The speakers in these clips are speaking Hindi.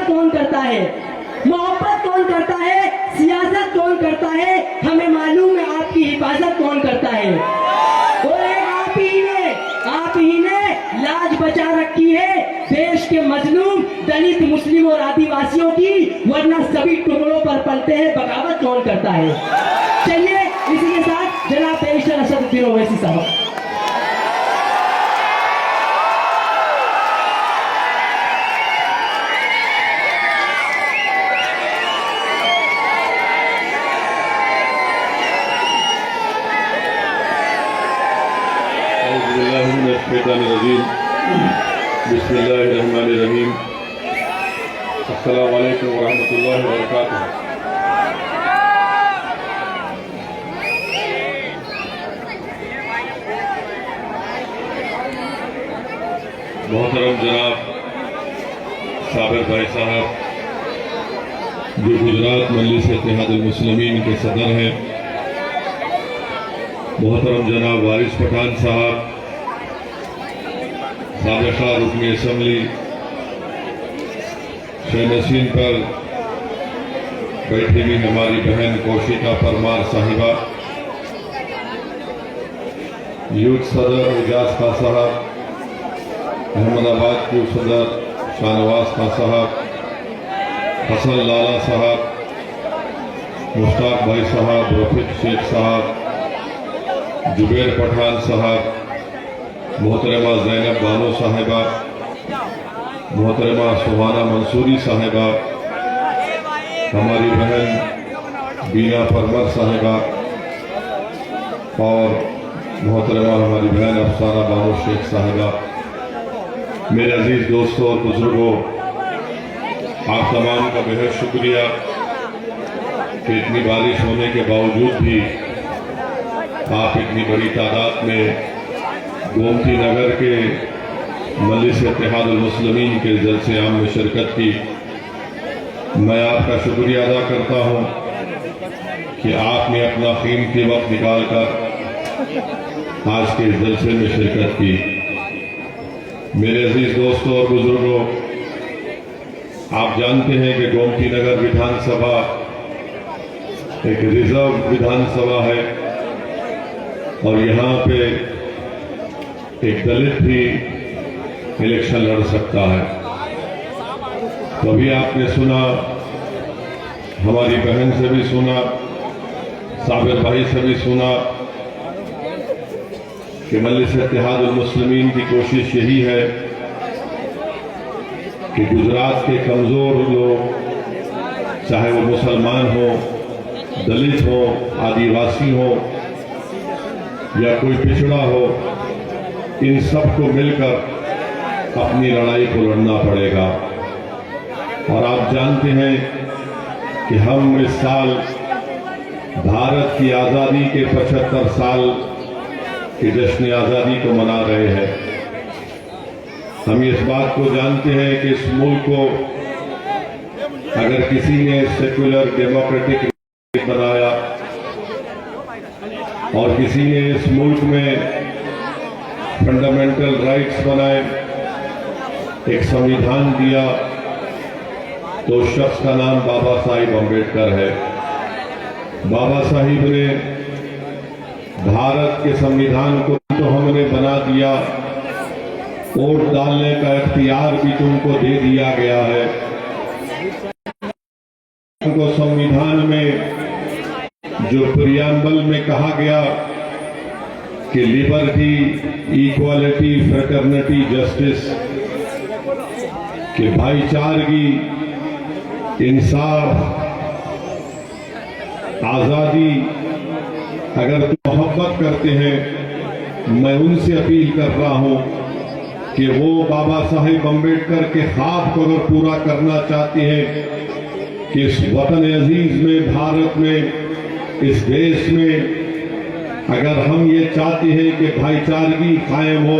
हिफाजत कौन करता है, मोहब्बत कौन करता है, सियासत कौन करता है, हमें मालूम है आपकी हिफाजत कौन करता है। और एक आप ही ने लाज बचा रखी है देश के मजलूम दलित, मुस्लिम और आदिवासियों की, वरना सभी टुकड़ों पर पलते हैं। बगावत कौन करता है। चलिए इसी के साथ जनाब बैरिस्टर असदुद्दीन ओवैसी साहब। बिस्मिल्लाहिर्रहमानिर्रहीम। अस्सलामु अलैकुम वरहमतुल्लाहि वबरकातुहू। मोहतरम जनाब साबिर भाई साहब, जो गुजरात मजलिस इत्तेहादुल मुस्लिमीन के सदर हैं, मोहतरम जनाब वारिस पठान साहब, साबिक़ा रुकन असम्बली शहनशीन पर बैठी हुई हमारी बहन कौशिका परमार साहिबा, यूथ सदर एजाज खान साहब, अहमदाबाद के सदर शाहनवाज खान साहब, हसन लाला साहब, मुश्ताक भाई साहब, रफीक शेख साहब, जुबैर पठान साहब, मोहतरमा ज़ैनब बानो साहिबा, मोहतरमा सुहाना मंसूरी साहिबा, हमारी बहन बीना परमर साहिबा और मोहतरमा हमारी बहन अफसाना बानो शेख साहिबा। मेरे अजीज दोस्तों और बुजुर्गों, आप तमाम का बेहद शुक्रिया कि इतनी बारिश होने के बावजूद भी आप इतनी बड़ी तादाद में गोमती नगर के मजलिस इत्तेहादुल मुस्लिमीन के जलसे आम में शिरकत की। मैं आपका शुक्रिया अदा करता हूं कि आपने अपना कीमती वक्त निकालकर आज के इस जलसे में शिरकत की। मेरे अजीज दोस्तों और बुजुर्गों, आप जानते हैं कि गोमती नगर विधानसभा एक रिजर्व विधानसभा है और यहाँ पे एक दलित भी इलेक्शन लड़ सकता है। तो अभी आपने सुना, हमारी बहन से भी सुना, साबिर भाई से भी सुना कि मजलिस इत्तेहादुल मुस्लिमीन की कोशिश यही है कि गुजरात के कमजोर लोग, चाहे वो मुसलमान हो, दलित हो, आदिवासी हो या कोई पिछड़ा हो, इन सब को मिलकर अपनी लड़ाई को लड़ना पड़ेगा। और आप जानते हैं कि हम इस साल भारत की आज़ादी के 75 साल के जश्न आज़ादी को मना रहे हैं। हम इस बात को जानते हैं कि इस मुल्क को अगर किसी ने सेक्युलर डेमोक्रेटिक बनाया और किसी ने इस मुल्क में फंडामेंटल राइट्स बनाए, एक संविधान दिया, तो उस शख्स का नाम बाबा साहिब अम्बेडकर है। बाबा साहिब ने भारत के संविधान को तो हमने बना दिया, वोट डालने का इख्तियार भी तुमको दे दिया गया है। उनको संविधान में जो प्रियम्बल में कहा गया कि लिबर्टी, इक्वालिटी, फ्रेटर्निटी, जस्टिस, कि भाईचारगी, इंसाफ, आजादी, अगर मोहब्बत करते हैं, मैं उनसे अपील कर रहा हूं कि वो बाबा साहिब अम्बेडकर के ख्वाब को अगर पूरा करना चाहते हैं कि इस वतन अजीज में, भारत में, इस देश में अगर हम ये चाहते हैं कि भाईचारगी कायम हो,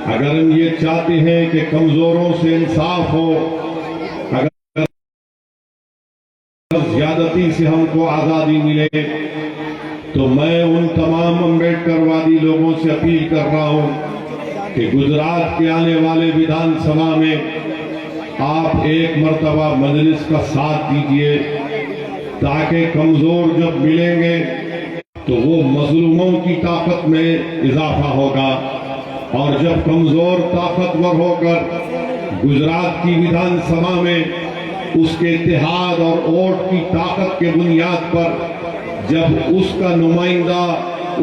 अगर हम ये चाहते हैं कि कमजोरों से इंसाफ हो, अगर ज्यादती से हमको आजादी मिले, तो मैं उन तमाम अम्बेडकरवादी लोगों से अपील कर रहा हूं कि गुजरात के आने वाले विधानसभा में आप एक मर्तबा मजलिस का साथ दीजिए, ताकि कमजोर जब मिलेंगे तो वो मजलूमों की ताकत में इजाफा होगा, और जब कमजोर ताकतवर होकर गुजरात की विधानसभा में उसके इत्तेहाद और वोट की ताकत के बुनियाद पर जब उसका नुमाइंदा,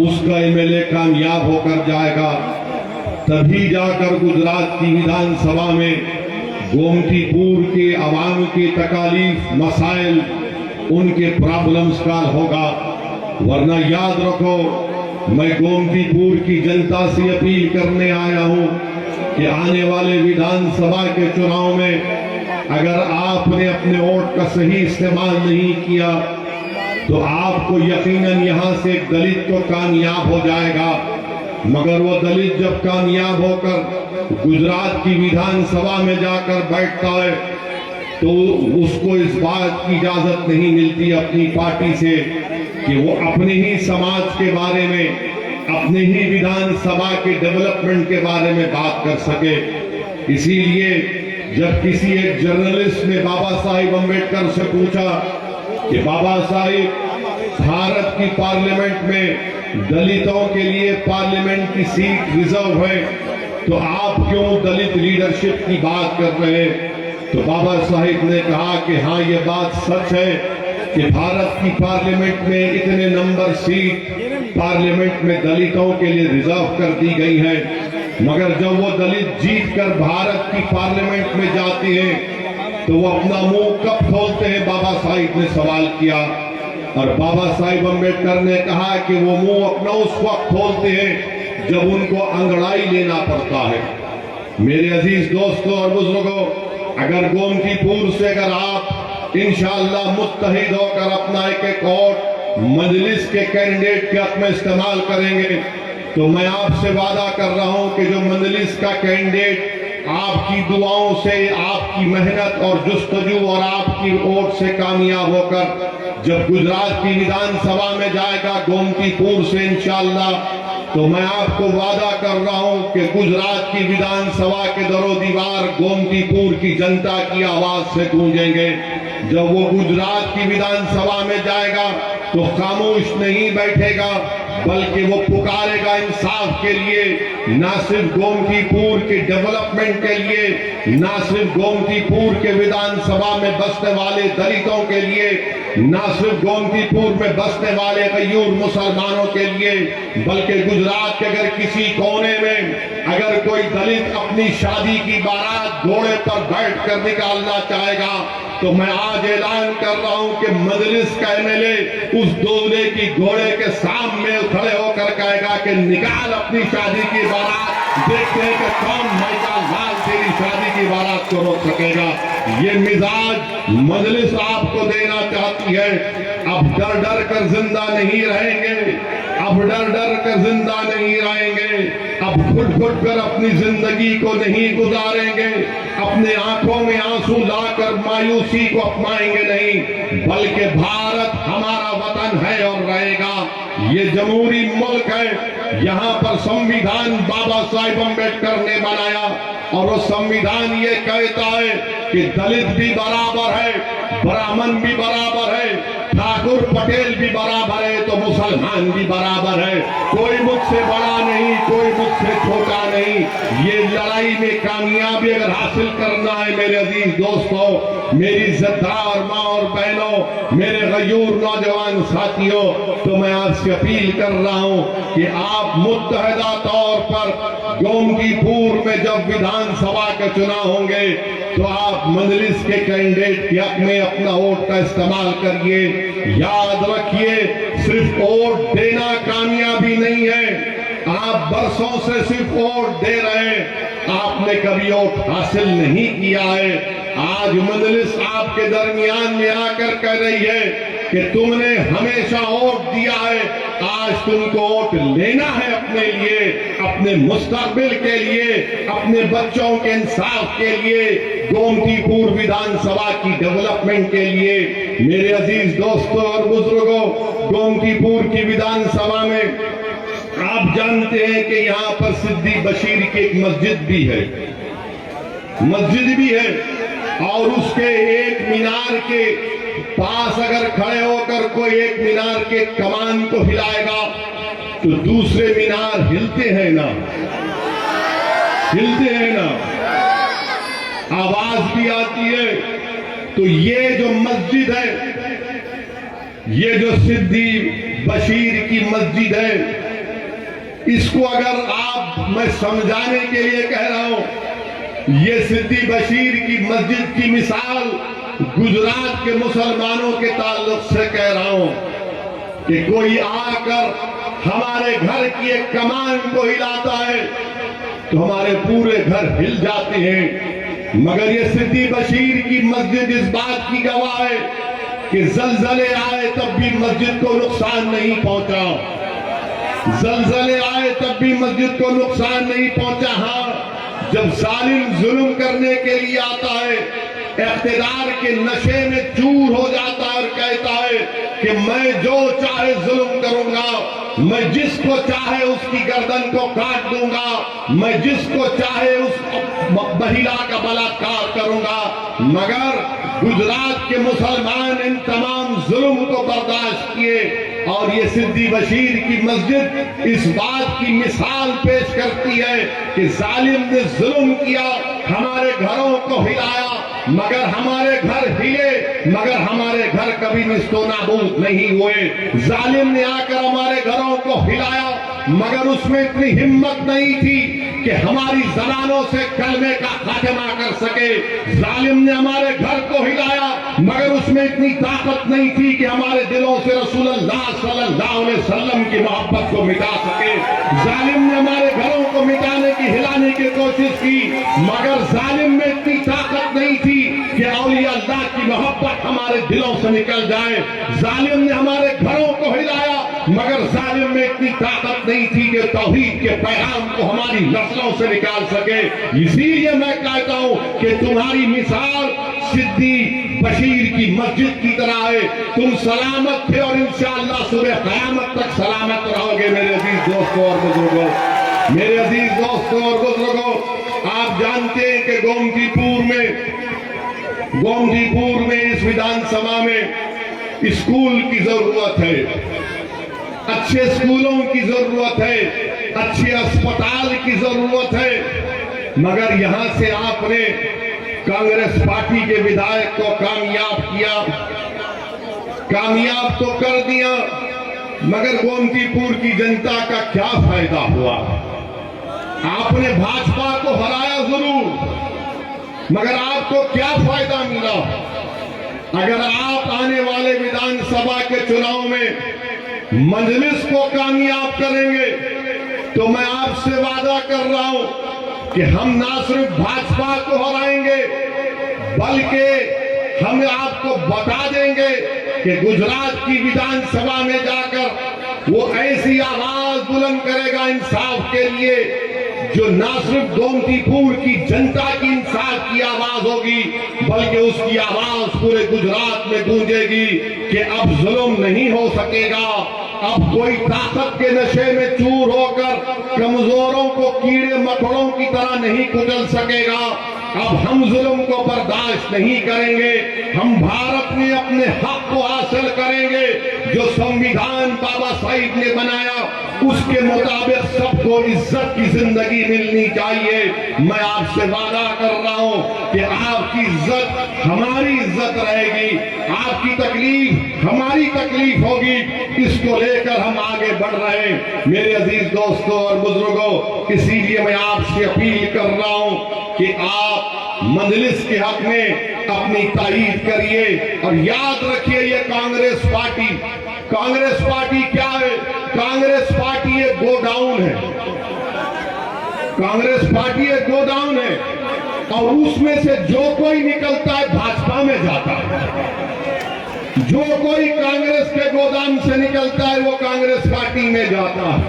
उसका एमएलए कामयाब होकर जाएगा, तभी जाकर गुजरात की विधानसभा में गोमतीपुर के अवाम के तकालीफ, मसाइल, उनके प्रॉब्लम्स का होगा। वरना याद रखो, मैं गोमतीपुर की जनता से अपील करने आया हूं कि आने वाले विधानसभा के चुनाव में अगर आपने अपने वोट का सही इस्तेमाल नहीं किया तो आपको यकीनन यहां से एक दलित तो कामयाब हो जाएगा, मगर वो दलित जब कामयाब होकर गुजरात की विधानसभा में जाकर बैठता है तो उसको इस बात की इजाजत नहीं मिलती अपनी पार्टी से कि वो अपने ही समाज के बारे में, अपने ही विधानसभा के डेवलपमेंट के बारे में बात कर सके। इसीलिए जब किसी एक जर्नलिस्ट ने बाबा साहिब अम्बेडकर से पूछा कि बाबा साहिब, भारत की पार्लियामेंट में दलितों के लिए पार्लियामेंट की सीट रिजर्व है, तो आप क्यों दलित लीडरशिप की बात कर रहे हैं? तो बाबा साहिब ने कहा कि हाँ, ये बात सच है कि भारत की पार्लियामेंट में इतने नंबर सीट पार्लियामेंट में दलितों के लिए रिजर्व कर दी गई है, मगर जब वो दलित जीतकर भारत की पार्लियामेंट में जाते हैं तो वो अपना मुंह कब खोलते हैं? बाबा साहिब ने सवाल किया, और बाबा साहिब अम्बेडकर ने कहा कि वो मुंह अपना उस वक्त खोलते हैं जब उनको अंगड़ाई लेना पड़ता है। मेरे अजीज दोस्तों और बुजुर्गों, अगर गोमतीपुर से अगर आप इंशाअल्लाह मुत्तहिद होकर अपना एक वोट मजलिस के कैंडिडेट के हक में इस्तेमाल करेंगे तो मैं आपसे वादा कर रहा हूं कि जो मजलिस का कैंडिडेट आपकी दुआओं से, आपकी मेहनत और जुस्तजू और आपकी वोट से कामयाब होकर जब गुजरात की विधानसभा में जाएगा गोमतीपुर से इंशाअल्लाह, तो मैं आपको वादा कर रहा हूं कि गुजरात की विधानसभा के दरो दीवार गोमतीपुर की जनता की आवाज से गूंजेंगे। जब वो गुजरात की विधानसभा में जाएगा तो खामोश नहीं बैठेगा, बल्कि वो पुकारेगा इंसाफ के लिए, ना सिर्फ गोमतीपुर के डेवलपमेंट के लिए, ना सिर्फ गोमतीपुर के विधानसभा में बसने वाले दलितों के लिए, ना सिर्फ गोमतीपुर में बसने वाले गयूर मुसलमानों के लिए, बल्कि गुजरात के अगर किसी कोने में अगर कोई दलित अपनी शादी की बारात घोड़े पर बैठकर निकालना चाहेगा तो मैं आज ऐलान कर रहा हूं कि मजलिस का एमएलए उस दूल्हे की घोड़े के सामने खड़े होकर कहेगा कि निकाल अपनी शादी की बारात, देखते हैं कि कौन माइका लाल तेरी शादी की बारात को रोक सकेगा। ये मिजाज मजलिस आपको देना चाहती है। अब डर डर कर जिंदा नहीं रहेंगे, अब डर डर कर जिंदा नहीं रहेंगे, अब घुट घुट कर अपनी जिंदगी को नहीं गुजारेंगे, अपने आंखों में आंसू लाकर मायूसी को अपनाएंगे नहीं, बल्कि भारत हमारा वतन है और रहेगा। ये जमहूरी मुल्क है, यहाँ पर संविधान बाबा साहिब अम्बेडकर ने बनाया और वो संविधान ये कहता है कि दलित भी बराबर है, ब्राह्मण भी बराबर है, ठाकुर पटेल भी बराबर है, तो मुसलमान भी बराबर है। कोई मुझसे बड़ा नहीं, कोई मुझसे छोटा नहीं। ये लड़ाई में कामयाबी अगर हासिल करना है मेरे अजीज दोस्तों, मेरी इज्जतदार माँ और बहनों, मेरे गयूर नौजवान साथियों, तो मैं आपसे अपील कर रहा हूं कि आप मुत्तहिदा तौर पर गोमतीपुर में जब विधानसभा के चुनाव होंगे तो आप मजलिस के कैंडिडेट के हक में अपना वोट का इस्तेमाल करिए। याद रखिए, सिर्फ वोट देना कामयाबी नहीं है। आप बरसों से सिर्फ वोट दे रहे हैं, आपने कभी वोट हासिल नहीं किया है। आज मजलिस आपके दरमियान में आकर कह रही है कि तुमने हमेशा वोट दिया है, आज तुमको वोट लेना है अपने लिए, अपने मुस्तकबिल के लिए, अपने बच्चों के इंसाफ के लिए, गोमतीपुर विधानसभा की डेवलपमेंट के लिए। मेरे अजीज दोस्तों और बुजुर्गों, गोमतीपुर की विधानसभा में आप जानते हैं कि यहाँ पर सिद्दी बशीर की एक मस्जिद भी है, और उसके एक मीनार के पास अगर खड़े होकर कोई एक मीनार के कमान को हिलाएगा तो दूसरे मीनार हिलते हैं ना, हिलते हैं ना, आवाज भी आती है। तो ये जो मस्जिद है, ये जो सिद्दी बशीर की मस्जिद है, इसको अगर मैं समझाने के लिए कह रहा हूं, ये सिद्दी बशीर की मस्जिद की मिसाल गुजरात के मुसलमानों के ताल्लुक से कह रहा हूं कि कोई आकर हमारे घर की एक कमान को हिलाता है तो हमारे पूरे घर हिल जाते हैं। मगर ये सिद्दी बशीर की मस्जिद इस बात की गवाह है कि जलजले आए तब भी मस्जिद को नुकसान नहीं पहुंचा, जलजले आए तब भी मस्जिद को नुकसान नहीं पहुंचा। हाँ, जब जालिम जुल्म करने के लिए आता है, इख्तिदार के नशे में चूर हो जाता है और कहता है कि मैं जो चाहे जुल्म करूंगा, मैं जिसको चाहे उसकी गर्दन को काट दूंगा, मैं जिसको चाहे उस महिला का बलात्कार करूंगा। मगर गुजरात के मुसलमान इन तमाम जुल्म को बर्दाश्त किए और ये सिद्दी बशीर की मस्जिद इस बात की मिसाल पेश करती है कि जालिम ने जुल्म किया, हमारे घरों को हिलाया, मगर हमारे घर हिले, मगर हमारे घर कभी निस्तो नाबूद नहीं हुए। जालिम ने आकर हमारे घरों को हिलाया, मगर उसमें इतनी हिम्मत नहीं थी कि हमारी जबानों से कलमे का खात्मा कर सके। जालिम ने हमारे घर को हिलाया, मगर उसमें इतनी ताकत नहीं थी कि हमारे दिलों से रसूलुल्लाह सल्लल्लाहु अलैहि वसल्लम की मोहब्बत को मिटा सके। जालिम ने हमारे घरों को मिटाने की, हिलाने की कोशिश की, मगर जालिम में इतनी ताकत नहीं थी कि औलिया अल्लाह की मोहब्बत हमारे दिलों से निकल जाए। जालिम ने हमारे घरों को हिलाया, मगर जालिम में इतनी ताकत नहीं थी कि तौहीद के पैगाम को हमारी नस्लों से निकाल सके। इसीलिए मैं कहता हूं कि तुम्हारी मिसाल सिद्दी बशीर की मस्जिद की तरह है। तुम सलामत थे और इंशाअल्लाह सुबह क़यामत तक सलामत रहोगे। मेरे अजीज दोस्तों और बुजुर्गों, मेरे अजीज दोस्तों और बुजुर्गों, आप जानते हैं कि गोमतीपुर में इस विधानसभा में स्कूल की जरूरत है, अच्छे स्कूलों की जरूरत है, अच्छे अस्पताल की जरूरत है। मगर यहां से आपने कांग्रेस पार्टी के विधायक को कामयाब किया, कामयाब तो कर दिया, मगर गोमतीपुर की जनता का क्या फायदा हुआ? आपने भाजपा को हराया जरूर, मगर आपको क्या फायदा मिला? अगर आप आने वाले विधानसभा के चुनाव में मजलिस को कामयाब करेंगे तो मैं आपसे वादा कर रहा हूं कि हम ना सिर्फ भाजपा को हराएंगे, बल्कि हम आपको बता देंगे कि गुजरात की विधानसभा में जाकर वो ऐसी आवाज बुलंद करेगा इंसाफ के लिए जो ना सिर्फ गोमतीपुर की जनता की इंसाफ की आवाज होगी, बल्कि उसकी आवाज पूरे गुजरात में गूंजेगी कि अब जुल्म नहीं हो सकेगा, अब कोई ताकत के नशे में चूर होकर कमजोरों को कीड़े मकोड़ों की तरह नहीं कुचल सकेगा। अब हम जुल्म को बर्दाश्त नहीं करेंगे, हम भारत में अपने हक को हासिल करेंगे। जो संविधान बाबा साहिब ने बनाया उसके मुताबिक सबको इज्जत की जिंदगी मिलनी चाहिए। मैं आपसे वादा कर रहा हूं कि आपकी इज्जत हमारी इज्जत रहेगी, आपकी तकलीफ हमारी तकलीफ होगी। इसको लेकर हम आगे बढ़ रहे हैं। मेरे अजीज दोस्तों और बुजुर्गों, इसीलिए मैं आपसे अपील कर रहा हूं कि आप मजलिस के हक में अपनी तारीफ करिए और याद रखिए ये कांग्रेस पार्टी क्या है? कांग्रेस पार्टी एक गोडाउन है, कांग्रेस पार्टी एक गोडाउन है और उसमें से जो कोई निकलता है भाजपा में जाता है। जो कोई कांग्रेस के गोदाम से निकलता है वो कांग्रेस पार्टी में जाता है।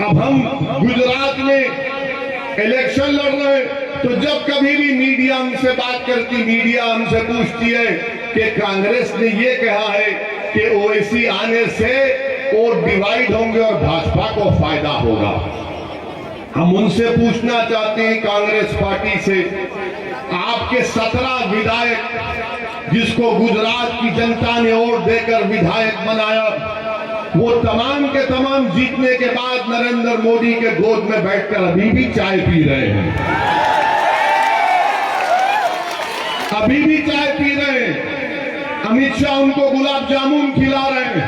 अब हम गुजरात में इलेक्शन लड़ रहे हैं तो जब कभी भी मीडिया हमसे बात करती, मीडिया हमसे पूछती है कि कांग्रेस ने ये कहा है कि ओवैसी आने से वोट डिवाइड होंगे और भाजपा को फायदा होगा। हम उनसे पूछना चाहते हैं कांग्रेस पार्टी से, आप आपके 17 विधायक जिसको गुजरात की जनता ने वोट देकर विधायक बनाया, वो तमाम के तमाम जीतने के बाद नरेंद्र मोदी के गोद में बैठकर अभी भी चाय पी रहे हैं, अभी भी चाय पी रहे हैं। अमित शाह उनको गुलाब जामुन खिला रहे हैं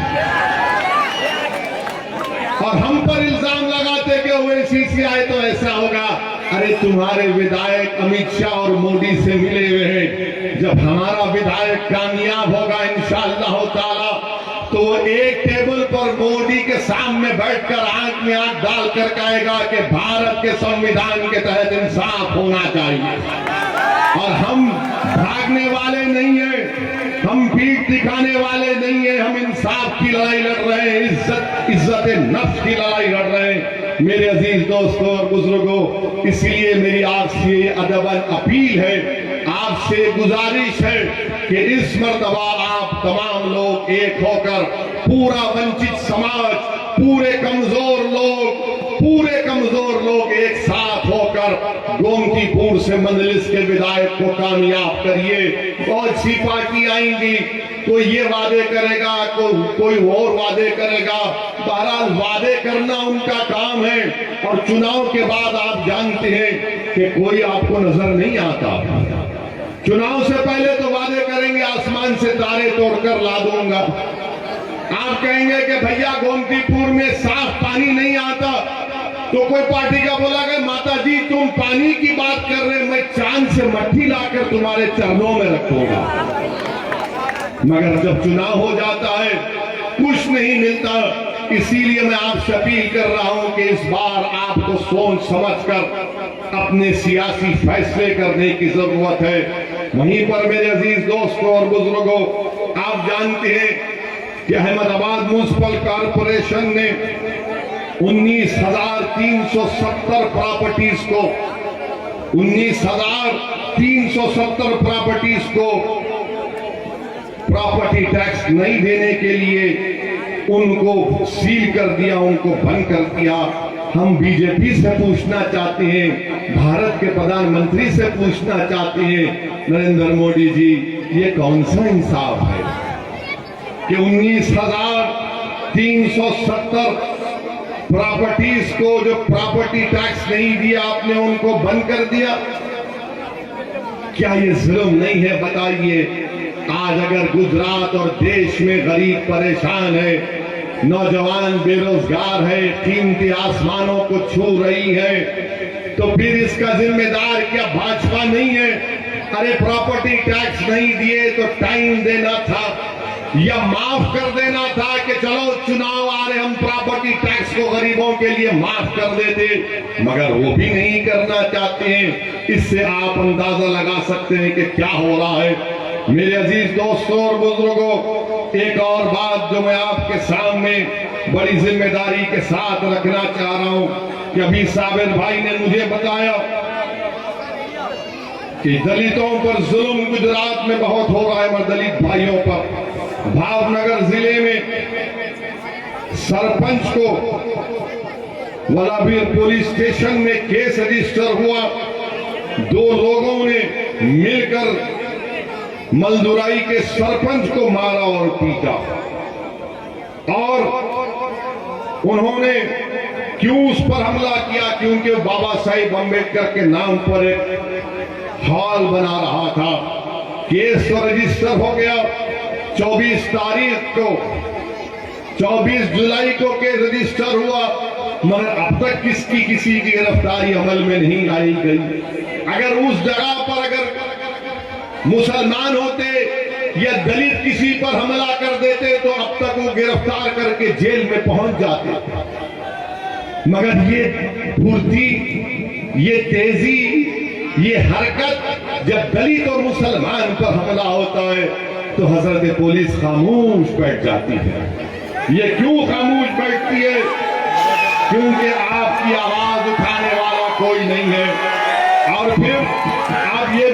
और हम पर इल्जाम लगाते कि ओवैसी आए तो ऐसा होगा। अरे तुम्हारे विधायक अमित शाह और मोदी से मिले हुए हैं। जब हमारा विधायक कामयाब होगा इंशाअल्लाह ताला तो वो एक टेबल पर मोदी के सामने बैठकर आंख में आंख डालकर कहेगा कि भारत के संविधान के तहत इंसाफ होना चाहिए। और हम भागने वाले नहीं हैं, हम पीठ दिखाने वाले नहीं हैं, हम इंसाफ की लड़ाई लड़ रहे हैं, इज्जत नफ्स की लड़ाई लड़ रहे हैं। मेरे अजीज दोस्तों और बुजुर्गों, इसलिए मेरी आपसे अदबन अपील है, आपसे गुजारिश है कि इस मर्तबा आप तमाम लोग एक होकर पूरा वंचित समाज, पूरे कमजोर लोग एक साथ होकर गोमतीपुर से मंजलिस के विधायक को कामयाब करिए। बहुत सी पार्टी आएंगी, कोई ये वादे करेगा, कोई और वादे करेगा। बहरहाल वादे करना उनका काम है और चुनाव के बाद आप जानते हैं कि कोई आपको नजर नहीं आता। चुनाव से पहले तो वादे करेंगे आसमान से तारे तोड़कर ला दूंगा। आप कहेंगे कि भैया गोमतीपुर में साफ पानी नहीं आता, तो कोई पार्टी का बोला कि माता जी तुम पानी की बात कर रहे, मैं चांद से मट्टी लाकर तुम्हारे चरणों में रखूंगा। मगर जब चुनाव हो जाता है कुछ नहीं मिलता। इसीलिए मैं आपसे अपील कर रहा हूं कि इस बार आपको सोच समझकर अपने सियासी फैसले करने की जरूरत है। वहीं पर मेरे अजीज दोस्तों और बुजुर्गों, आप जानते हैं कि अहमदाबाद म्युनिसिपल कॉरपोरेशन ने 19,370 प्रॉपर्टीज को प्रॉपर्टी टैक्स नहीं देने के लिए उनको सील कर दिया, उनको बंद कर दिया। हम बीजेपी से पूछना चाहते हैं, भारत के प्रधानमंत्री से पूछना चाहते हैं, नरेंद्र मोदी जी ये कौन सा इंसाफ है कि 19,370 प्रॉपर्टीज को जो प्रॉपर्टी टैक्स नहीं दिया आपने उनको बंद कर दिया? क्या ये जुल्म नहीं है? बताइए। आज अगर गुजरात और देश में गरीब परेशान है, नौजवान बेरोजगार है, कीमती आसमानों को छू रही है, तो फिर इसका जिम्मेदार क्या भाजपा नहीं है? अरे प्रॉपर्टी टैक्स नहीं दिए तो टाइम देना था या माफ कर देना था कि चलो चुनाव आ रहे, हम प्रॉपर्टी टैक्स को गरीबों के लिए माफ कर देते, मगर वो भी नहीं करना चाहते हैं। इससे आप अंदाजा लगा सकते हैं कि क्या हो रहा है। मेरे अजीज दोस्तों और बुजुर्गों, एक और बात जो मैं आपके सामने बड़ी जिम्मेदारी के साथ रखना चाह रहा हूं कि अभी साबिर भाई ने मुझे बताया कि दलितों पर जुल्म गुजरात में बहुत हो रहा है, मगर दलित भाइयों पर भावनगर जिले में सरपंच को वलाबीर पुलिस स्टेशन में केस रजिस्टर हुआ। 2 लोगों ने मिलकर मलदुराई के सरपंच को मारा और पीटा, और उन्होंने क्यों उस पर हमला किया? क्योंकि बाबा साहिब अम्बेडकर के नाम पर एक हॉल बना रहा था। केस तो रजिस्टर हो गया। 24 जुलाई को केस रजिस्टर हुआ, मगर अब तक किसी की गिरफ्तारी अमल में नहीं लाई गई। अगर उस जगह पर अगर मुसलमान होते या दलित किसी पर हमला कर देते तो अब तक वो गिरफ्तार करके जेल में पहुंच जाते, मगर ये फुर्ती, ये तेजी, ये हरकत जब दलित और मुसलमान पर हमला होता है तो हजरत पुलिस खामोश बैठ जाती है। ये क्यों खामोश बैठती है? क्योंकि आपकी आवाज उठाने वाला कोई नहीं है। और फिर आप ये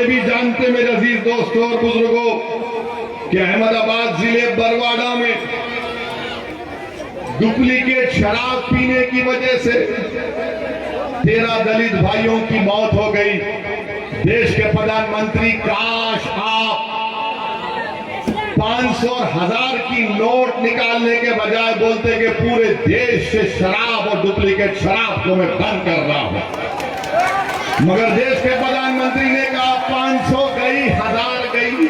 भी जानते मेरे अजीज दोस्तों और बुजुर्गों कि अहमदाबाद जिले बरवाड़ा में डुप्लीकेट शराब पीने की वजह से 13 दलित भाइयों की मौत हो गई। देश के प्रधानमंत्री, काश आप 500 और 1000 की नोट निकालने के बजाय बोलते कि पूरे देश से शराब और डुप्लीकेट शराब को मैं बंद कर रहा हूं। मगर देश के प्रधानमंत्री ने कहा 500 गई, 1000 गई,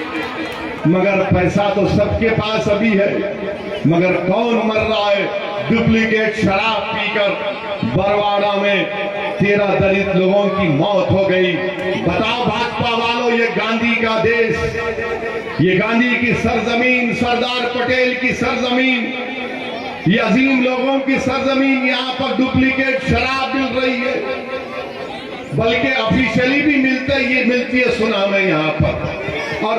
मगर पैसा तो सबके पास अभी है। मगर कौन मर रहा है डुप्लीकेट शराब पीकर? बरवाड़ा में 13 दलित लोगों की मौत हो गई। बताओ भाजपा वालों, ये गांधी का देश, ये गांधी की सरजमीन, सरदार पटेल की सरजमीन, ये अजीम लोगों की सरजमीन, यहां पर डुप्लीकेट शराब मिल रही है, बल्कि ऑफिशियली भी मिलती है सुना मैं यहां पर। और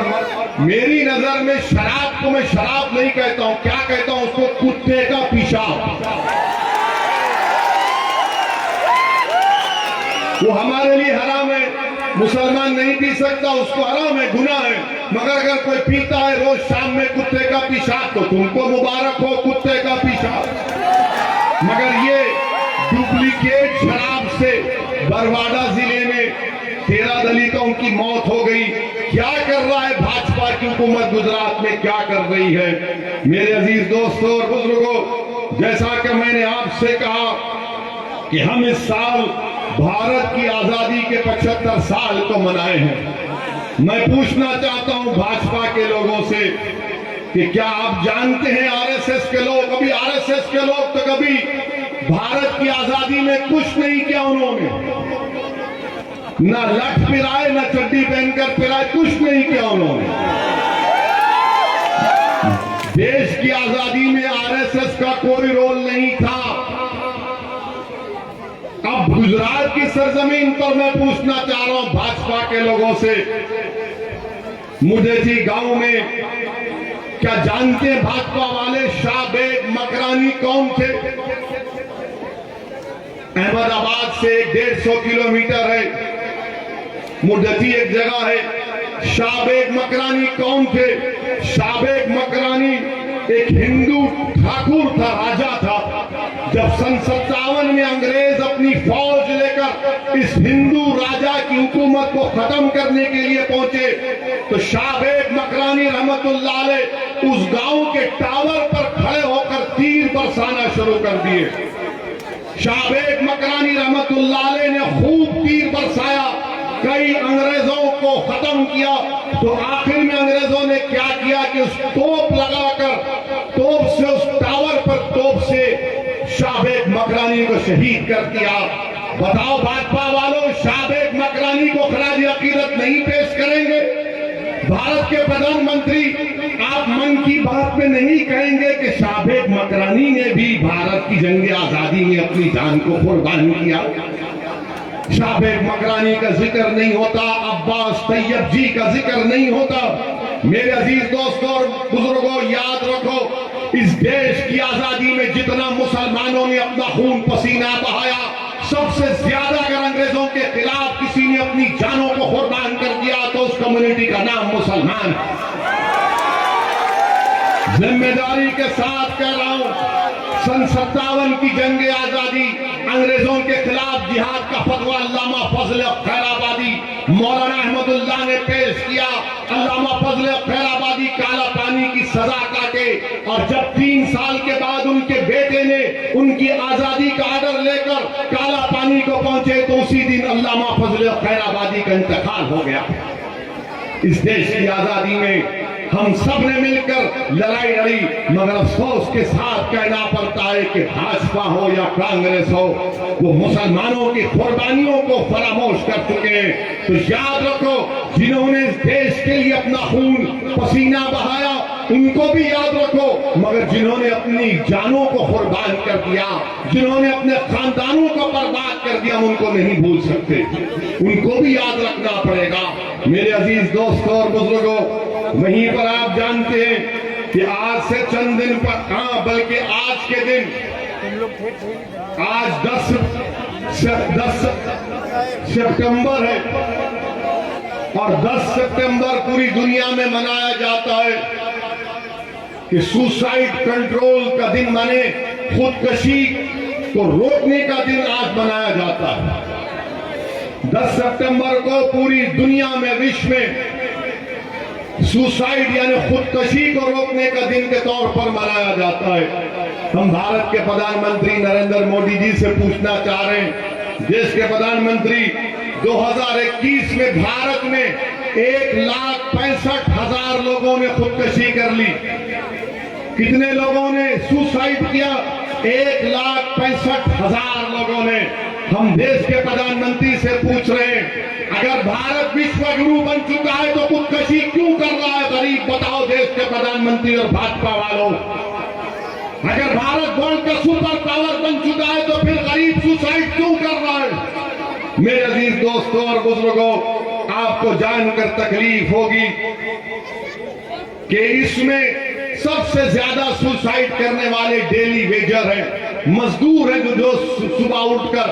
मेरी नजर में शराब को मैं शराब नहीं कहता हूं, क्या कहता हूं उसको? कुत्ते का पेशाब। वो हमारे लिए हराम है, मुसलमान नहीं पी सकता, उसको हराम है, गुनाह है। मगर अगर कोई पीता है रोज शाम में कुत्ते का पेशाब, तो तुमको मुबारक हो, कुत्ते का पेशाब। मगर ये डुप्लीकेट शराब से बरवाड़ा जिले में 13 दलितों की मौत हो गई। क्या कर रहा है भाजपा की हुकूमत गुजरात में, क्या कर रही है? मेरे अजीज दोस्तों और बुजुर्गों, जैसा कि मैंने आपसे कहा कि हम इस साल भारत की आजादी के 75 साल को मनाए हैं। मैं पूछना चाहता हूं भाजपा के लोगों से कि क्या आप जानते हैं आरएसएस के लोग, अभी आरएसएस के लोग तो कभी भारत की आजादी में कुछ नहीं किया उन्होंने, ना लठ पिराए, ना चड्डी पहनकर पिराए, कुछ नहीं किया उन्होंने। देश की आजादी में आरएसएस का कोई रोल नहीं था। अब गुजरात की सरजमीन पर मैं पूछना चाह रहा हूं भाजपा के लोगों से, मुझे जी गांव में क्या जानते हैं भाजपा वाले शाहबेग मकरानी कौन थे? अहमदाबाद से 150 किलोमीटर है, मुर्दती एक जगह है। शाहबेग मकरानी कौन थे? शाहबेग मकरानी एक हिंदू ठाकुर था, राजा था। जब सन 57 में अंग्रेज अपनी फौज लेकर इस हिंदू राजा की हुकूमत को खत्म करने के लिए पहुंचे, तो शाहबेग मकरानी रहमतुल्लाह अलैह उस गांव के टावर पर खड़े होकर तीर बरसाना शुरू कर दिए। शाहबेग मकरानी रहमतुल्लाह अलैह ने खूब तीर बरसाया, कई अंग्रेजों को खत्म किया। तो आखिर में अंग्रेजों ने क्या किया कि उस तोप लगाकर, तोप से उस टावर पर तोप से शाहबेग मकरानी को शहीद कर दिया। बताओ भाजपा वालों, शाहबेग मकरानी को खराज अकीदत नहीं पेश करेंगे? भारत के प्रधानमंत्री, आप मन की बात में नहीं कहेंगे कि शाहबेग मकरानी ने भी भारत की जंग आजादी में अपनी जान को कुर्बान किया? शाहबेग मकरानी का जिक्र नहीं होता, अब्बास तैयब जी का जिक्र नहीं होता। मेरे अजीज दोस्तों और बुजुर्गों, याद रखो, इस देश की आजादी में जितना मुसलमानों ने अपना खून पसीना बहाया, सबसे ज्यादा अगर अंग्रेजों के खिलाफ किसी ने अपनी जानों को कुर्बान कर दिया तो उस कम्युनिटी का नाम मुसलमान है। जिम्मेदारी के साथ कह रहा हूं, सन 57 की जंग आजादी, अंग्रेजों के खिलाफ जिहाद का फतवा अल्लामा फजल खैराबादी, मौलाना अहमदुल्लाह ने पेश किया। अल्लामा फजल खैराबादी काला पानी की सजा काटे, और जब 3 साल के बाद उनके बेटे ने उनकी आजादी का आर्डर लेकर काला पानी को पहुंचे, तो उसी दिन अल्लामा फजल खैराबादी का इंतकाल हो गया। इस देश की आजादी में हम सब ने मिलकर लड़ाई लड़ी, मगर अफसोस के साथ कहना पड़ता है कि भाजपा हो या कांग्रेस हो, वो मुसलमानों की कुर्बानियों को फरामोश कर चुके हैं। तो याद रखो, जिन्होंने इस देश के लिए अपना खून पसीना बहाया उनको भी याद रखो, मगर जिन्होंने अपनी जानों को कुर्बान कर दिया, जिन्होंने अपने खानदानों को बर्बाद कर दिया, उनको नहीं भूल सकते, उनको भी याद रखना पड़ेगा। मेरे अजीज दोस्तों और बुजुर्गों, वहीं पर आप जानते हैं कि आज से चंद दिन पर, हाँ बल्कि आज के दिन, आज 10 सितंबर है, और 10 सितंबर पूरी दुनिया में मनाया जाता है कि सुसाइड कंट्रोल का दिन, माने खुदकशी को रोकने का दिन आज मनाया जाता है। 10 सितंबर को पूरी दुनिया में, विश्व में सुसाइड यानी खुदकशी को रोकने का दिन के तौर पर मनाया जाता है। हम भारत के प्रधानमंत्री नरेंद्र मोदी जी से पूछना चाह रहे हैं, देश के प्रधानमंत्री 2021 में भारत में 1,65,000 लोगों ने खुदकशी कर ली। कितने लोगों ने सुसाइड किया? 1,65,000 लोगों ने। हम देश के प्रधानमंत्री से पूछ रहे हैं, अगर भारत विश्व गुरु बन चुका है तो खुदकशी क्यों कर रहा है? गरीब बताओ देश के प्रधानमंत्री और भाजपा वालों। अगर भारत वर्ल्ड का सुपर पावर बन चुका है तो फिर गरीब सुसाइड क्यों कर रहा है? मेरे अजीज दोस्तों और बुजुर्गों, आपको जानकर तकलीफ होगी कि इसमें सबसे ज्यादा सुसाइड करने वाले डेली वेजर हैं, मजदूर हैं, जो सुबह उठकर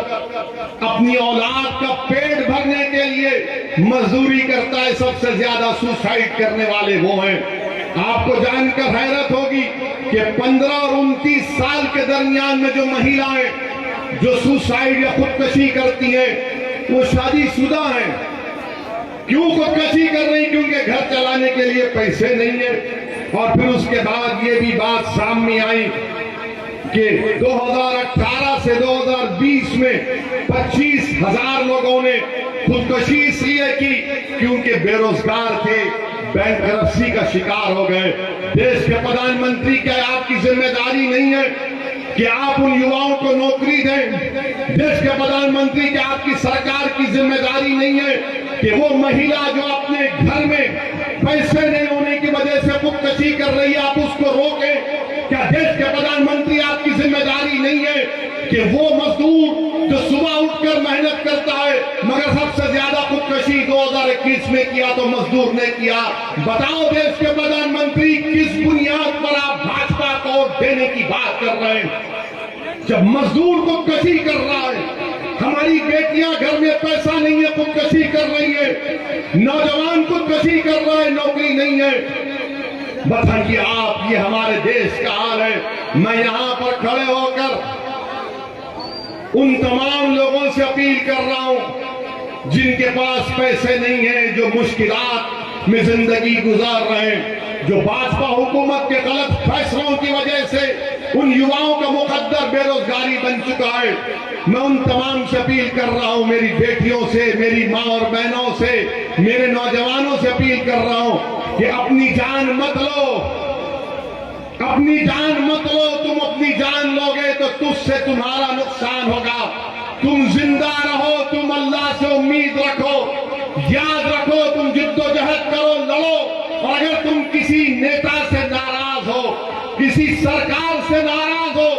अपनी औलाद का पेट भरने के लिए मजदूरी करता है। सबसे ज्यादा सुसाइड करने वाले वो हैं। आपको जानकर हैरत होगी कि 15 और 29 साल के दरमियान में जो महिलाएं जो सुसाइड या खुदकशी करती हैं वो शादीशुदा हैं। क्यों खुदकशी कर रही? क्योंकि घर चलाने के लिए पैसे नहीं है। और फिर उसके बाद ये भी बात सामने आई कि 2018 से 2020 में 25,000 लोगों ने खुदकशी इसलिए की क्योंकि बेरोजगार थे, बैंकरप्सी का शिकार हो गए। देश के प्रधानमंत्री, क्या आपकी जिम्मेदारी नहीं है कि आप उन युवाओं को नौकरी दें? देश के प्रधानमंत्री, क्या आपकी सरकार की जिम्मेदारी नहीं है कि वो महिला जो अपने घर में पैसे नहीं होने की वजह से खुदकशी कर रही है, आप उसको रोकें? क्या देश के प्रधानमंत्री, आपकी जिम्मेदारी नहीं है कि वो मजदूर जो सुबह उठकर मेहनत करता है मगर सबसे ज्यादा खुदकशी 2021 में किया तो मजदूर ने किया? बताओ देश के प्रधानमंत्री, किस बुनियाद पर आप भाजपा को वोट देने की बात कर रहे हैं? जब मजदूर खुदकशी कर रहा है, हमारी बेटियां घर में पैसा नहीं है खुदकशी कर रही है, नौजवान खुदकशी कर रहा है, नौकरी नहीं है। बताइए आप, ये हमारे देश का हाल है। मैं यहां पर खड़े होकर उन तमाम लोगों से अपील कर रहा हूं जिनके पास पैसे नहीं है, जो मुश्किलात में जिंदगी गुजार रहे हैं, जो भाजपा हुकूमत के गलत फैसलों की वजह से उन युवाओं का मुकद्दर बेरोजगारी बन चुका है। मैं उन तमाम से अपील कर रहा हूं, मेरी बेटियों से, मेरी मां और बहनों से, मेरे नौजवानों से अपील कर रहा हूं कि अपनी जान मत लो, अपनी जान मत लो। तुम अपनी जान लोगे तो तुझसे तुम्हारा नुकसान होगा। तुम जिंदा रहो, तुम अल्लाह से उम्मीद रखो, याद रखो, तुम जिद्दोजहद करो, लड़ो। और अगर तुम किसी नेता से नाराज हो, किसी सरकार से नाराज हो,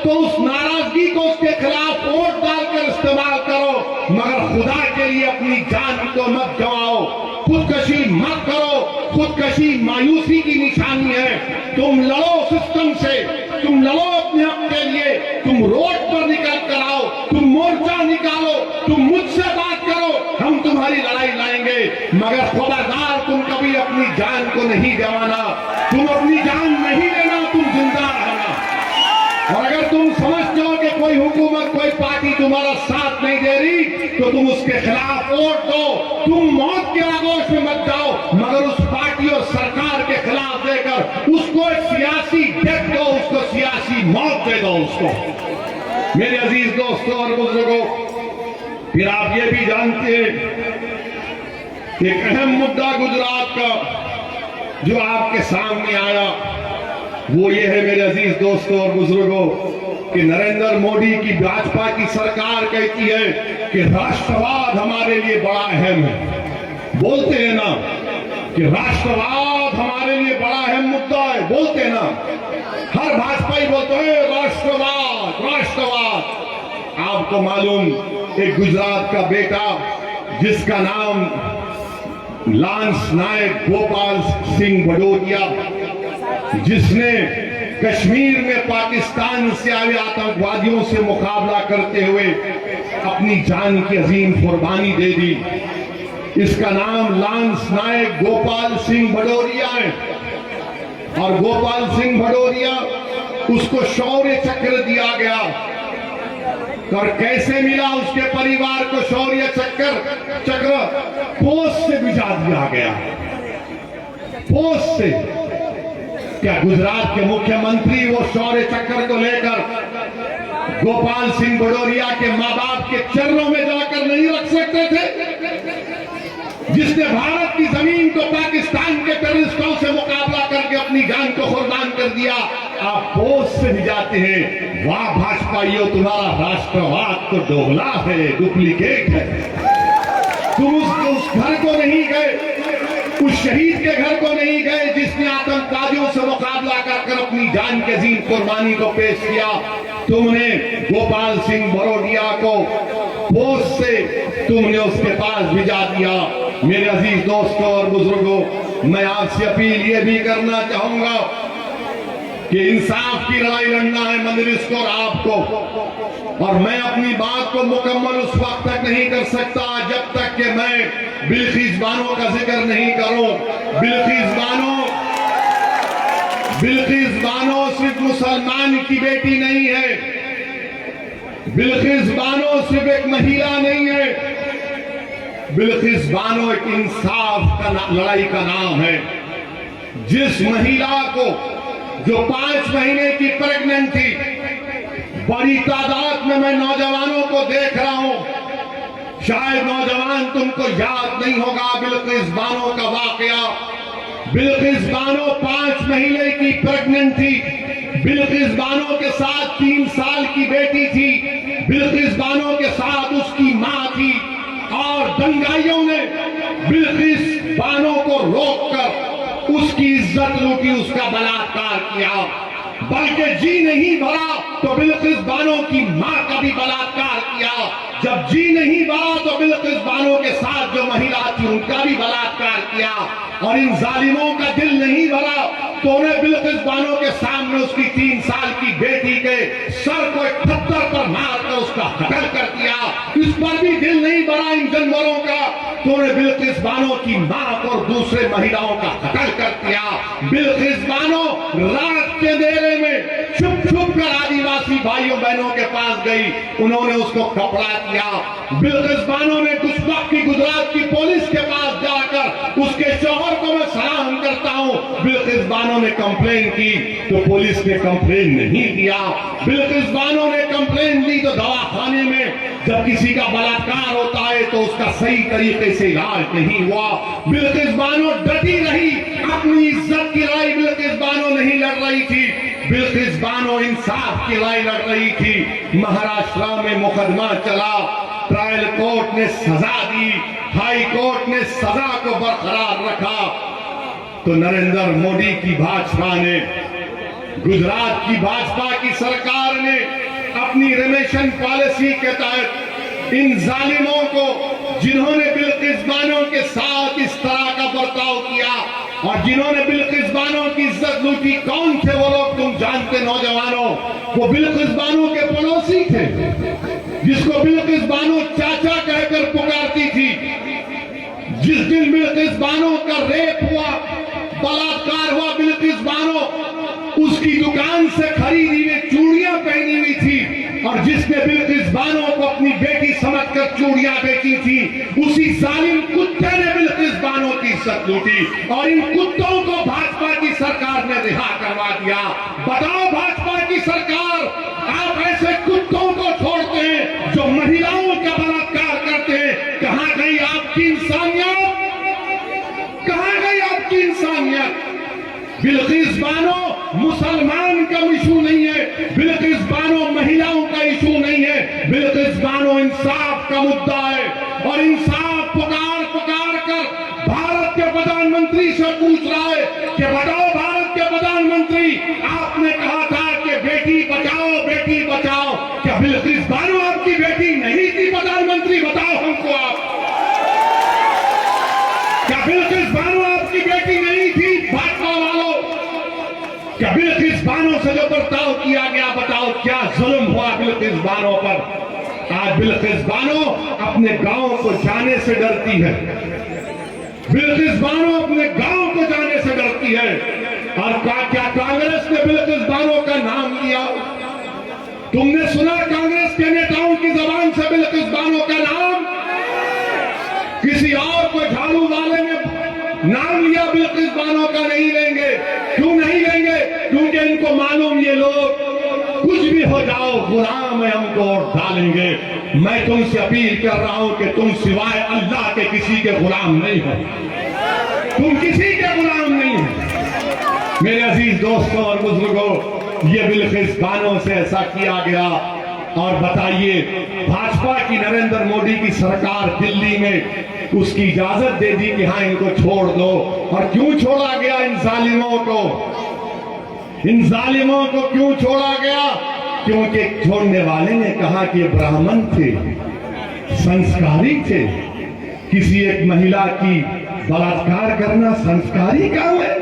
तो उस नाराजगी को उसके खिलाफ वोट डालकर इस्तेमाल करो, मगर खुदा के लिए अपनी जान को मत गंवाओ। खुदकशी मत करो। खुदकशी मायूसी की निशानी है। तुम लड़ो सिस्टम से, तुम लड़ो अपने हक के लिए, तुम रोड पर निकल कर आओ, तुम मोर्चा निकालो, तुम मुझसे बात करो, हम तुम्हारी लड़ाई लाएंगे। मगर खबरदार, तुम कभी अपनी जान को नहीं गंवाना, तुम अपनी जान नहीं लेना, तुम जिंदा रहना। और अगर तुम समझते हो कि कोई हुकूमत, कोई पार्टी तुम्हारा साथ नहीं दे रही, तो तुम उसके खिलाफ वोट दो। तुम मौत के आगोश में मत जाओ, मगर उस पार्टी और सरकार के खिलाफ देकर उसको एक सियासी डेथ दो, उसको सियासी मौत दे दो उसको। मेरे अजीज दोस्तों और बुजुर्गों, फिर आप ये भी जानते हैं, एक अहम मुद्दा गुजरात का जो आपके सामने आया, वो ये है मेरे अजीज दोस्तों और बुजुर्गों कि नरेंद्र मोदी की भाजपा की सरकार कहती है कि राष्ट्रवाद हमारे लिए बड़ा अहम है। बोलते हैं ना कि राष्ट्रवाद हमारे लिए बड़ा अहम मुद्दा है, बोलते हैं ना, हर भाजपाई बोलते हैं राष्ट्रवाद राष्ट्रवाद। आपको मालूम, एक गुजरात का बेटा जिसका नाम लांस नायक गोपाल सिंह भदौरिया, जिसने कश्मीर में पाकिस्तान से आए आतंकवादियों से मुकाबला करते हुए अपनी जान की अजीम कुर्बानी दे दी, इसका नाम लांस नायक गोपाल सिंह भदौरिया है। और गोपाल सिंह भदौरिया, उसको शौर्य चक्र दिया गया। और कैसे मिला उसके परिवार को शौर्य चक्र पोस्ट से भिजा दिया गया। पोस्ट से क्या गुजरात के मुख्यमंत्री वो शौर्य चक्र को लेकर गोपाल सिंह भदौरिया के मां बाप के चरणों में जाकर नहीं रख सकते थे? जिसने भारत की जमीन को पाकिस्तान के टेररिस्टों से मुकाबला करके अपनी जान को कुर्बान कर दिया, आप पोस्ट से भिजाते हैं। वाह भाजपाइयों, तुम्हारा राष्ट्रवाद तो दोगला है, डुप्लीकेट है। तुम उस घर को नहीं गए, उस शहीद के घर को नहीं गए जिसने आतंकवादियों से मुकाबला कर अपनी जान के जीन कुर्बानी को पेश किया। तुमने गोपाल सिंह भदौरिया को पोस्ट से तुमने उसके पास भिजा दिया। मेरे अजीज दोस्तों और बुजुर्गों, मैं आपसे अपील ये भी करना चाहूंगा कि इंसाफ की लड़ाई लड़ना है मजलिस को और आपको, और मैं अपनी बात को मुकम्मल उस वक्त तक नहीं कर सकता जब तक कि मैं बिल्किस बानो का जिक्र नहीं करूं। बिल्किस बानो सिर्फ मुसलमान की बेटी नहीं है, बिल्किस बानो सिर्फ एक महिला नहीं है, बिल्किस बानो एक इंसाफ का लड़ाई का नाम है। जिस महिला को जो 5 महीने की प्रेग्नेंट थी, बड़ी तादाद में मैं नौजवानों को देख रहा हूं, शायद नौजवान तुमको याद नहीं होगा बिल्किस बानो का वाकया। बिल्किस बानो 5 महीने की प्रेग्नेंट थी। बिल्किस बानो के साथ 3 साल की बेटी थी। बिल्किस बानो के साथ उसकी मां थी, और दंगाइयों ने बिल्किस बानो को रोककर उसकी इज्जत लूटी, उसका बलात्कार किया। बल्कि जी नहीं भरा तो बिल्किस बानो की मां का भी बलात्कार किया। जब जी नहीं भरा तो बिल्किस बानो के साथ जो महिला थी उनका भी बलात्कार किया। और इन जालिमों का दिल नहीं भरा तो उन्हें बिल्किस बानो के सामने उसकी 3 साल की बेटी के सर को एक पत्थर पर मारकर उसका कत्ल कर दिया। इस पर भी दिल नहीं भरा इन जानवरों का तो उन्हें बिल्किस बानो की मां और दूसरे महिलाओं का कत्ल कर दिया। बिल्किस बानो रात के अंधेरे में छुप छुप कर आदिवासी भाइयों बहनों के पास गई, उन्होंने उसको कपड़ा दिया। बिल्किस बानो ने कुछ वक्त की गुजरात की पुलिस के पास जाकर उसके शौहर को मैं सलाम करता हूं। बिल्किस बानो ने कंप्लेन की तो पुलिस ने कंप्लेन नहीं दिया। बिल्किस बानो ने कंप्लेन दी तो दवाखाने में जब किसी का बलात्कार होता है तो उसका सही तरीके से इलाज नहीं हुआ। बिल्किस बानो डटी रही, अपनी इज्जत की लड़ाई बिल्किस बानो नहीं लड़ रही थी, बिल्किस बानो इंसाफ की लड़ाई लड़ रही थी। महाराष्ट्र में मुकदमा चला, ट्रायल कोर्ट ने सजा दी, हाई कोर्ट ने सजा को बरकरार रखा, तो नरेंद्र मोदी की भाजपा ने, गुजरात की भाजपा की सरकार ने अपनी रिमेशन पॉलिसी के तहत इन जालिमों को, जिन्होंने बिल्किस बानो के साथ इस तरह का बर्ताव किया और जिन्होंने बिल्किस बानो की इज्जत लूटी, कौन थे वो लोग तुम जानते नौजवानों? वो बिल्किस बानो के पड़ोसी थे, जिसको बिल्किस बानो चाचा कहकर पुकारती थी। जिस दिन बिल्किस बानो का रेप हुआ, बलात्कार हुआ, बिल्किस बानो उसकी दुकान से खरीदी हुई चूड़ियां पहनी हुई थी, और जिसने बिल्किस बानो को अपनी बेटी समझकर चूड़ियां बेची थी, उसी जालिम कुत्ते ने बिल्किस बानो की इज्जत लूटी, और इन कुत्तों को भाजपा की सरकार ने रिहा करवा दिया। बताओ भाजपा की सरकार, आप ऐसे कुत्तों को छोड़ते हैं जो महिलाओं का बलात्कार करते हैं? कहां गई आपकी इंसानियत? कहां गई आपकी इंसानियत? बिल्किस बानो मुसलमान का इशू नहीं है, बिल्किस बानो महिलाओं का इशू नहीं है, बिल्किस बानो इंसाफ का मुद्दा है। और इंसाफ पुकार पुकार कर भारत के प्रधानमंत्री से पूछ रहा है कि बताओ भारत के प्रधानमंत्री, आपने कहा था कि बेटी बचाओ, क्या बिल्किस बानो आपकी बेटी नहीं थी? प्रधानमंत्री बताओ हमको आप, क्या बिल्किस बानो आपकी बेटी नहीं थी? भाजपा वालों, क्या बिल्किस बानो से जो बर्ताव किया गया, बताओ क्या जुल्म हुआ बिल्किस बानो पर? आज बिल्किस बानो अपने गांव को जाने से डरती है, बिल्किस बानो अपने गांव को जाने से डरती है। और क्या कांग्रेस ने बिल्किस बानो का नाम लिया? तुमने सुना कांग्रेस के नेताओं की बिल्किस बानो का नाम? किसी और को झाड़ू वाले ने नाम लिया, बिल्किस बानो का नहीं लेंगे। क्यों नहीं लेंगे? क्योंकि इनको मालूम ये लोग कुछ भी हो जाओ गुलाम है, हमको और डालेंगे। मैं तुमसे अपील कर रहा हूं कि तुम सिवाय अल्लाह के किसी के गुलाम नहीं हो, तुम किसी के गुलाम नहीं हो। मेरे अजीज दोस्तों और बुजुर्गों, ये बिल्किस बानो से ऐसा किया गया। और बताइए, भाजपा की नरेंद्र मोदी की सरकार दिल्ली में उसकी इजाजत दे दी कि हाँ इनको छोड़ दो। और क्यों छोड़ा गया इन जालिमों को? इन जालिमों को क्यों छोड़ा गया? क्योंकि छोड़ने वाले ने कहा कि ये ब्राह्मण थे, संस्कारी थे। किसी एक महिला की बलात्कार करना संस्कारी काम है?